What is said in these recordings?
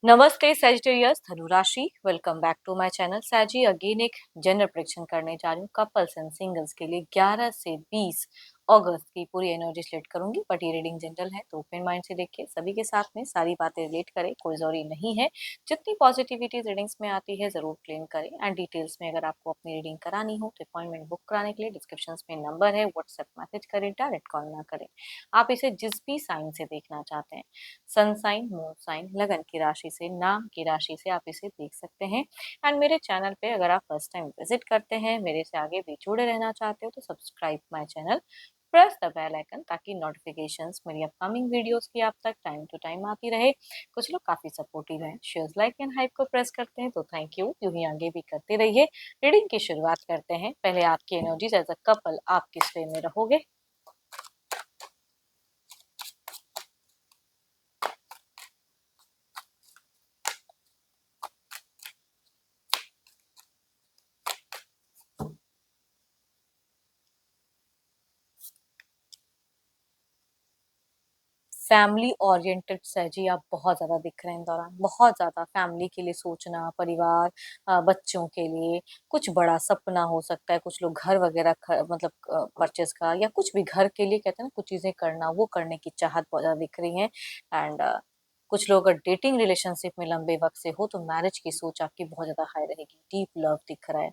नमस्ते सैजिटेरियस धनु राशि। Welcome back to my channel सैजी। अगेन एक जनरल प्रेडिक्शन करने जा रही हूँ कपल्स एंड सिंगल्स के लिए 11 से 20 अगस्त की पूरी एनर्जी सेलेक्ट करूंगी। बट ये रीडिंग जनरल है तो ओपन माइंड से देखिए, सभी के साथ में सारी बातें रिलेट करें, कोई जरूरी नहीं है। जितनी पॉजिटिविटी रीडिंग्स में आती है जरूर क्लेम करें। एंड डिटेल्स में अगर आपको अपनी रीडिंग करानी हो तो अपॉइंटमेंट बुक कराने के लिए डिस्क्रिप्शन में नंबर है, व्हाट्सएप मैसेज करें, डायरेक्ट कॉल ना करें। आप इसे जिस भी साइन से देखना चाहते हैं, सन साइन, मून साइन, लगन की राशि से, नाम की राशि से, आप इसे देख सकते हैं। एंड मेरे चैनल पे अगर आप फर्स्ट टाइम विजिट करते हैं, मेरे से आगे भी जुड़े रहना चाहते हो तो subscribe my channel, press the bell icon ताकि नोटिफिकेशंस मेरी अपकमिंग वीडियोस की आप तक टाइम टू टाइम आती रहे। कुछ लोग काफी सपोर्टिव हैं, शेयर्स, लाइक एंड हाइप को प्रेस करते हैं तो थैंक यू, यूं ही आगे भी करते रहिए। रीडिंग की शुरुआत करते हैं। पहले आपकी एनर्जीज एज अ कपल आप किस वे में रहोगे। फैमिली ओरिएंटेड सैजी आप बहुत ज़्यादा दिख रहे हैं इन दौरान। बहुत ज़्यादा फैमिली के लिए सोचना, परिवार, बच्चों के लिए कुछ बड़ा सपना हो सकता है। कुछ लोग घर वगैरह मतलब परचेज का, या कुछ भी घर के लिए कहते हैं ना, कुछ चीज़ें करना, वो करने की चाहत बहुत ज़्यादा दिख रही है। एंड कुछ लोग अगर डेटिंग रिलेशनशिप में लंबे वक्त से हो तो मैरिज की सोच आपकी बहुत ज़्यादा हाई रहेगी। डीप लव दिख रहा है।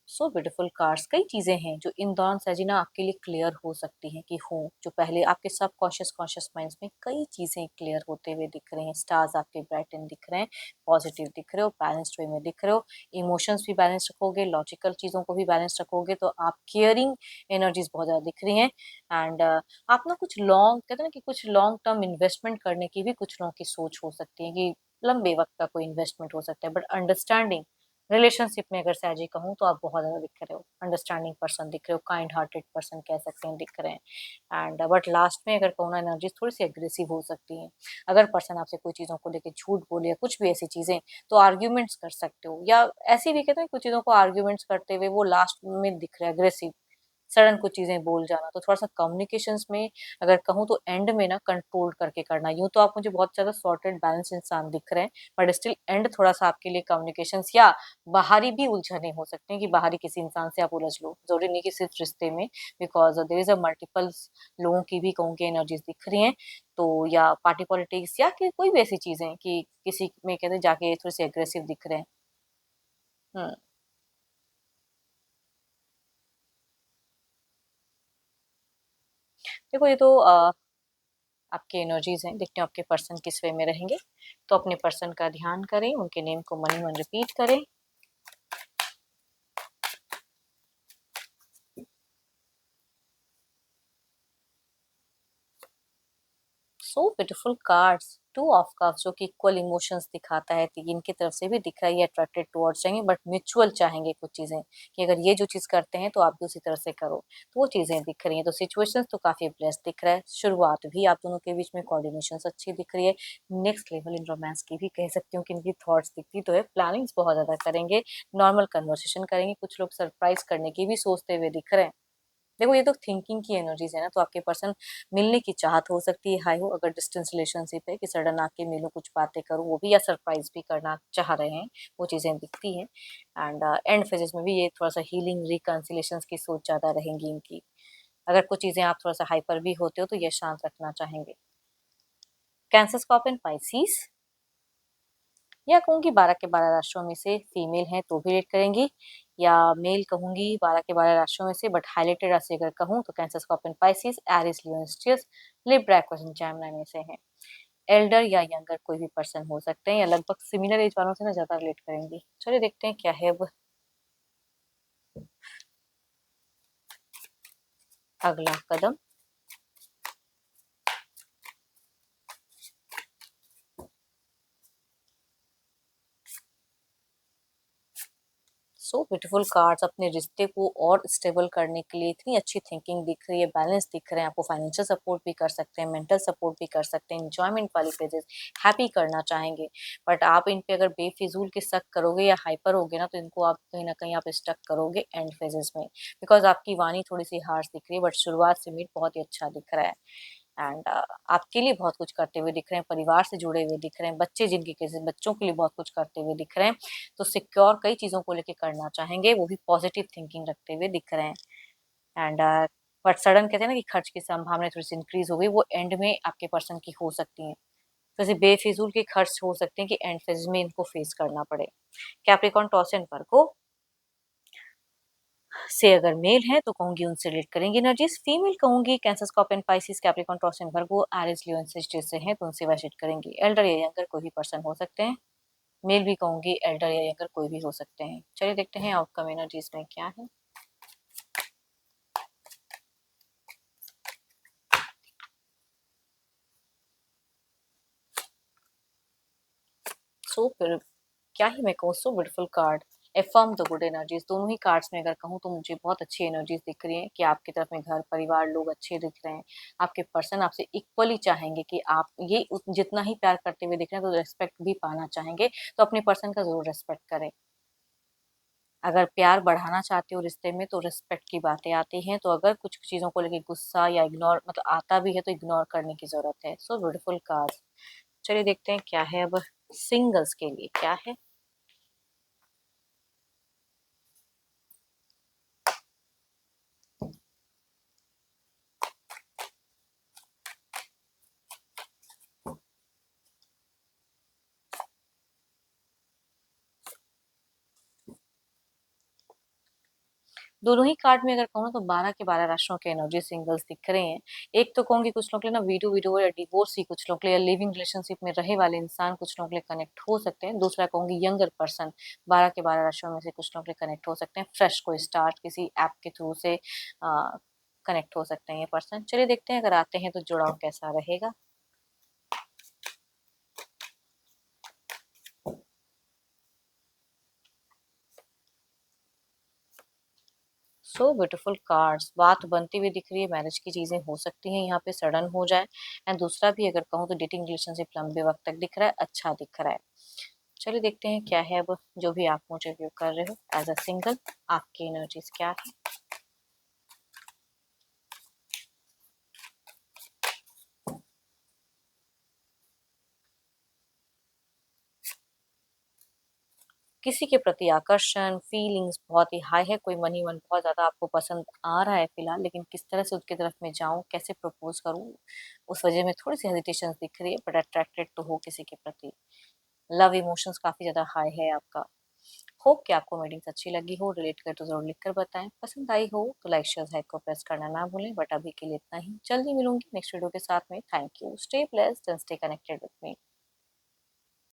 सो ब्यूटीफुल कार्ड्स, कई चीजें हैं जो इन दौरान सजीना आपके लिए क्लियर हो सकती हैं कि हो, जो पहले आपके सब कॉशियस कॉशियस माइंड्स में कई चीजें क्लियर होते हुए दिख रहे हैं। स्टार्स आपके ब्राइटन दिख रहे हैं, पॉजिटिव दिख रहे हो, बैलेंस्ड वे में दिख रहे हो। इमोशंस भी बैलेंस रखोगे, लॉजिकल चीजों को भी बैलेंस रखोगे तो आप केयरिंग एनर्जीज बहुत ज्यादा दिख रही हैं। एंड आप ना कुछ लॉन्ग कहते हैं ना कि कुछ लॉन्ग टर्म इन्वेस्टमेंट करने की भी कुछ लोगों की सोच हो सकती है कि लंबे वक्त का कोई इन्वेस्टमेंट हो सकता है। बट अंडरस्टैंडिंग रिलेशनशिप में अगर सैजी कहूँ तो आप बहुत ज़्यादा दिख रहे हो, अंडरस्टैंडिंग पर्सन दिख रहे हो, काइंड हार्टेड पर्सन कह सकते हैं, दिख रहे हैं। एंड बट लास्ट में अगर कहूँ ना, एनर्जीज थोड़ी सी एग्रेसिव हो सकती हैं। अगर पर्सन आपसे कोई चीज़ों को लेकर झूठ बोले या कुछ भी ऐसी चीज़ें, तो आर्ग्यूमेंट्स कर सकते हो। या ऐसी भी कहते हैं कुछ चीज़ों को आर्ग्यूमेंट्स करते हुए वो लास्ट में दिख रहा है अग्रेसिव, सडन कुछ चीजें बोल जाना। तो थोड़ा सा कम्युनिकेशंस में अगर कहूँ तो एंड में ना कंट्रोल करके करना। यूं तो आप मुझे बहुत ज्यादा सॉर्टेड बैलेंस इंसान दिख रहे हैं, बट स्टिल एंड थोड़ा सा आपके लिए कम्युनिकेशंस या बाहरी भी उलझने हो सकते हैं कि बाहरी किसी इंसान से आप उलझ लो, जरूरी नहीं कि सिर्फ रिश्ते में। Because there is a multiple लोगों की भी कहूँ कि एनर्जीज दिख रही हैं। तो या पार्टी पॉलिटिक्स या कि कोई भी ऐसी चीजें कि किसी में कहते हैं जाके थोड़े से एग्रेसिव दिख रहे हैं। हम्म। देखो, ये तो आपकी एनर्जीज हैं, देखते हैं आपके पर्सन किस वे में रहेंगे। तो अपने पर्सन का ध्यान करें, उनके नेम को मन ही मन रिपीट करें। So beautiful cards, two of cups, जो कि इक्वल इमोशंस दिखाता है कि इनकी तरफ से भी दिख रहा है ये अट्रैक्टेड टुवर्ड्स चाहेंगे, बट म्यूचुअल चाहेंगे कुछ चीजें कि अगर ये जो चीज करते हैं तो आप भी उसी तरह से करो। तो वो चीजें दिख रही हैं। तो सिचुएशंस तो काफी ब्लेस्ड दिख रहा है। शुरुआत भी आप दोनों के बीच में कोऑर्डिनेशन अच्छी दिख रही है। नेक्स्ट लेवल इन रोमांस की भी कह सकती हूँ कि इनकी थॉट्स दिखती तो है। प्लानिंग्स बहुत ज्यादा करेंगे, नॉर्मल कन्वर्सेशन करेंगे, कुछ लोग सरप्राइज करने की भी सोचते हुए दिख रहे हैं। देखो, ये तो थिंकिंग की एनर्जीज है ना, तो आपके पर्सन मिलने की चाहत हो सकती है हाई हो। अगर डिस्टेंस रिलेशनशिप है कि सडन आके मिलो, कुछ बातें करूँ, वो भी, या सरप्राइज भी करना चाह रहे हैं, वो चीजें दिखती हैं। एंड एंड फेजेस में भी ये थोड़ा सा हीलिंग रिकंसिलेशन की सोच ज्यादा रहेंगी इनकी। अगर कुछ चीजें आप थोड़ा सा हाइपर भी होते हो तो ये शांत रखना चाहेंगे। कैंसर, स्कॉर्पियन, पाइसिस, या कहूँगी 12 के 12 राशियों में से फीमेल हैं तो भी रेट करेंगी, या मेल कहूँगी 12 के 12 राशियों में से, बट हाईलाइटेड राशि अगर कहूँ तो कैंसर, स्कॉर्पियन, पाइसिस, एरिस, लियो, स्ट्रियस, लिब्रा, एक्वेरियस, जेमिनी में से हैं। एल्डर या यंगर कोई भी पर्सन हो सकते हैं, या लगभग सिमिलर एज वालों से ना ज्यादा रिलेट करेंगी। चलिए देखते हैं क्या है अब अगला कदम। सो ब्यूटीफुल कार्ड्स, अपने रिश्ते को और स्टेबल करने के लिए इतनी अच्छी थिंकिंग दिख रही है, बैलेंस दिख रहे हैं। आपको फाइनेंशियल सपोर्ट भी कर सकते हैं, मेंटल सपोर्ट भी कर सकते हैं, इंजॉयमेंट वाली फेजेस, हैप्पी करना चाहेंगे। बट आप इन पे अगर बेफिजूल के शक करोगे या हाइपर होगे ना, तो इनको आप कहीं ना कहीं आप स्टक करोगे एंड फेजेस में। बिकॉज आपकी वाणी थोड़ी सी हार्श दिख रही है, बट शुरुआत से मीट बहुत ही अच्छा दिख रहा है। एंड आपके लिए बहुत कुछ करते हुए दिख रहे हैं, परिवार से जुड़े हुए दिख रहे हैं, बच्चे जिनके केस बच्चों के लिए बहुत कुछ करते हुए दिख रहे हैं, तो सिक्योर कई चीज़ों को लेके करना चाहेंगे, वो भी पॉजिटिव थिंकिंग रखते हुए दिख रहे हैं। एंड बट सडन कहते हैं ना कि खर्च की संभावना थोड़ी सी इंक्रीज हो गई, वो एंड में आपके पर्सन की हो सकती है। तो ऐसे बेफिजूल के खर्च हो सकते हैं कि एंड फेज में इनको फेस करना पड़े। कैप्रिकॉर्न, टॉस एंड वर्गो से अगर मेल है तो कहूंगी उनसे रिलेट करेंगे एनर्जीज, फीमेल कहूंगी Cancer, Scorpion, Pisces, Capricorn, Taurus and Virgo, Aries, Leo and Sagittarius से हैं तो उनसे वाइट करेंगी। एल्डर या यंगर कोई भी पर्सन हो सकते हैं, मेल भी कहूंगी एल्डर या यंगर कोई भी हो सकते हैं। चलिए देखते हैं आउटकम एनर्जीज में क्या है। सो फिर क्या ही मैं कहूँ, so beautiful card, affirm the good energies. दोनों ही कार्ड्स में अगर कहूँ तो मुझे बहुत अच्छी एनर्जीज दिख रही हैं कि आपकी तरफ में घर परिवार लोग अच्छे दिख रहे हैं, आपके पर्सन आपसे इक्वली चाहेंगे कि आप ये जितना ही प्यार करते हुए दिख रहे हैं तो रेस्पेक्ट भी पाना चाहेंगे, तो अपने पर्सन का जरूर रेस्पेक्ट करें। अगर प्यार बढ़ाना चाहते हो रिश्ते में तो रिस्पेक्ट की बातें आती हैं, तो अगर कुछ चीजों को लेके गुस्सा या इग्नोर मतलब आता भी है तो इग्नोर करने की जरूरत है। So beautiful card. चलिए देखते हैं क्या है अब सिंगल्स के लिए क्या है। दोनों ही कार्ड में अगर कहूँ तो 12 के 12 राशियों के एनर्जी सिंगल्स दिख रहे हैं। एक तो कहूंगी कुछ लोग के लिए ना विडो विडो या डिवोर्स ही कुछ लोग के लिए, लिविंग रिलेशनशिप में रहे वाले इंसान कुछ लोग के लिए कनेक्ट हो सकते हैं। दूसरा कहूंगी यंगर पर्सन 12 के 12 राशियों में से कुछ लोग के लिए कनेक्ट हो सकते हैं, फ्रेश कोई स्टार्ट किसी ऐप के थ्रू से कनेक्ट हो सकते हैं ये पर्सन। चलिए देखते हैं अगर आते हैं तो जुड़ाव कैसा रहेगा। सो ब्यूटीफुल कार्ड्स, बात बनती हुई दिख रही है, मैरिज की चीजें हो सकती हैं यहाँ पे सडन हो जाए। एंड दूसरा भी अगर कहूँ तो डेटिंग रिलेशनशिप लंबे वक्त तक दिख रहा है, अच्छा दिख रहा है। चलिए देखते हैं क्या है अब जो भी आप मुझे व्यू कर रहे हो एज अ सिंगल, आपकी एनर्जीज क्या है। किसी के प्रति आकर्षण फीलिंग्स बहुत ही हाई है, कोई मन ही मन बहुत ज्यादा आपको पसंद आ रहा है फिलहाल, लेकिन किस तरह से उसकी तरफ में जाऊं, कैसे प्रपोज करूं, उस वजह में थोड़ी सी हेजिटेशन दिख रही है, बट अट्रैक्टेड तो हो किसी के प्रति। लव इमोशंस काफी ज्यादा हाई है आपका। होप कि आपको मीटिंग्स अच्छी लगी हो, रिलेट कर तो जरूर लिख कर बताएं, पसंद आई हो तो लाइक शेयर हाइक को प्रेस करना ना भूलें। बट अभी के लिए इतना ही, जल्दी मिलूंगी नेक्स्ट वीडियो के साथ में। Thank you, stay blessed and stay connected with me.